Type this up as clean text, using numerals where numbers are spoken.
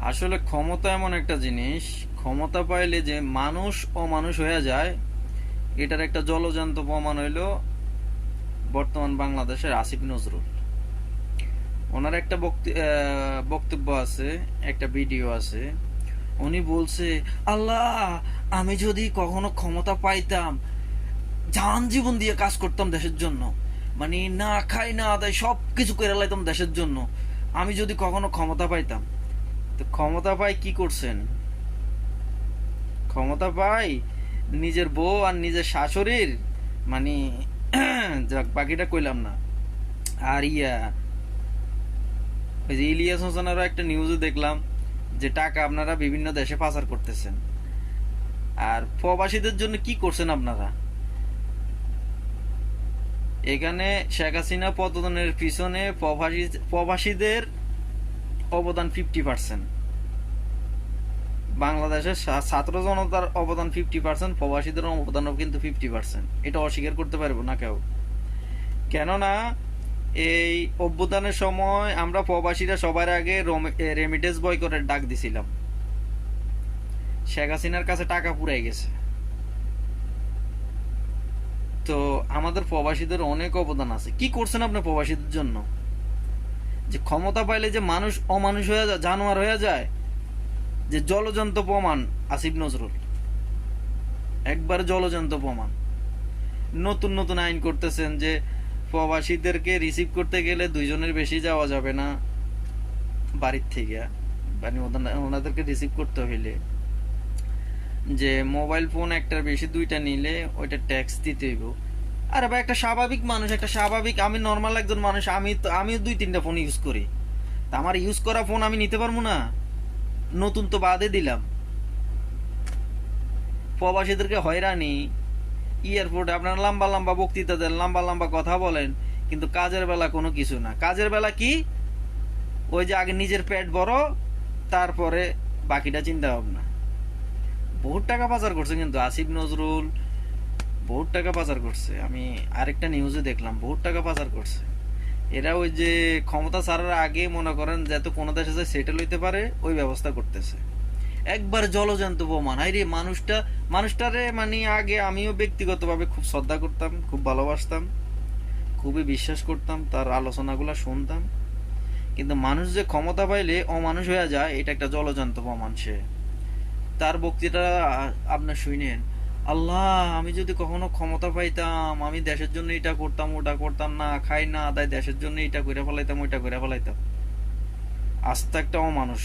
আসলে ক্ষমতা এমন একটা জিনিস, ক্ষমতা পাইলে যে মানুষ অমানুষ হয়ে যায়, এটার একটা জলজান্ত প্রমাণ হইল বর্তমান বাংলাদেশের আসিফ নজরুল। ওনার একটা বক্তব্য আছে, একটা ভিডিও আছে। উনি বলছে, আল্লাহ, আমি যদি কখনো ক্ষমতা পাইতাম, জান জীবন দিয়ে কাজ করতাম দেশের জন্য, মানে না খাই না আদায় সব কিছু করে লাইতাম দেশের জন্য, আমি যদি কখনো ক্ষমতা পাইতাম। তো ক্ষমতা পাই কি করছেন? ক্ষমতা পাই নিজের বউ আর নিজের শাশুড়ির, মানে যাক বাকিটা কইলাম না। আর ওই যে ইলিয়াস হোসেনেরও একটা নিউজে দেখলাম যে টাকা আপনারা বিভিন্ন দেশে পাচার করতেছেন। আর প্রবাসীদের জন্য কি করছেন আপনারা? এখানে শেখ হাসিনা পতনের পিছনে প্রবাসীদের অবদান 50%, বাংলাদেশের ছাত্র জনতার অবদান 50%, প্রবাসীদের অবদানও কিন্তু 50%। এটা অস্বীকার করতে পারবো না কেউ। কেননা এই অভ্যুত্থানের সময় আমরা প্রবাসীরা সবার আগে রেমিটেন্স বয়কটের ডাক দিছিলাম। শেখ হাসিনার কাছে টাকা পুরাই গেছে। তো আমাদের প্রবাসীদের অনেক অবদান আছে। কি করছেন আপনি প্রবাসীদের জন্য? যে ক্ষমতা পাইলে যে মানুষ অমানুষ হয়ে যায়, জানোয়ার হয়ে যায়, যে জলজন্ত প্রমাণ আসিফ নজরুল, একবার জলজন্ত প্রমাণ। নতুন নতুন আইন করতেছেন যে প্রবাসীদেরকে রিসিভ করতে গেলে 2 জনের বেশি যাওয়া যাবে না বাড়ির থেকে, মানে ওনাদেরকে রিসিভ করতে হইলে যে মোবাইল ফোন একটার বেশি 2টা নিলে ওইটা ট্যাক্স দিতে হইব। আরে ভাই, একটা স্বাভাবিক মানুষ, একটা স্বাভাবিক, আমি নর্মাল একজন মানুষ, আমিও 2-3টা ফোন ইউজ করি। তা আমার ইউজ করা ফোন আমি নিতে পারবো না? নতুন তো বাদে দিলাম। প্রবাসীদেরকে হয়রানি, এয়ারপোর্টে আপনারা লম্বা লম্বা বক্তৃতা দেন, লম্বা লম্বা কথা বলেন, কিন্তু কাজের বেলা কোনো কিছু না। কাজের বেলা কি? ওই যে আগে নিজের পেট বড়, তারপরে বাকিটা চিন্তা ভাবনা। বহুত টাকা পাচার করছে কিন্তু আসিফ নজরুল, বহুত টাকা পাচার করছে। আমি আরেকটা নিউজে দেখলাম বহুত টাকা পাচার করছে। এরা ওই যে ক্ষমতা ছাড়ার আগে মনে করেন যাতে কোনো দেশে যায় সেটেল হইতে পারে, ওই ব্যবস্থা করতেছে। একবার জলজান্ত প্রমাণ। আরে মানুষটারে মানে আগে আমিও ব্যক্তিগতভাবে খুব শ্রদ্ধা করতাম, খুব ভালোবাসতাম, খুবই বিশ্বাস করতাম, তার আলোচনাগুলো শুনতাম। কিন্তু মানুষ যে ক্ষমতা পাইলে অমানুষ হয়ে যায়, এটা একটা জলজান্ত প্রমাণ। সে তার বক্তৃতা আপনার শুনেন, আল্লাহ, আমি যদি কখনো ক্ষমতা পাইতাম, আমি দেশের জন্য এটা করতাম, ওটা করতাম, না খাই না আদায় দেশের জন্য এটা করে ফেলাইতাম, ওইটা করে ফেলাইতাম। আস্তে একটা অমানুষ।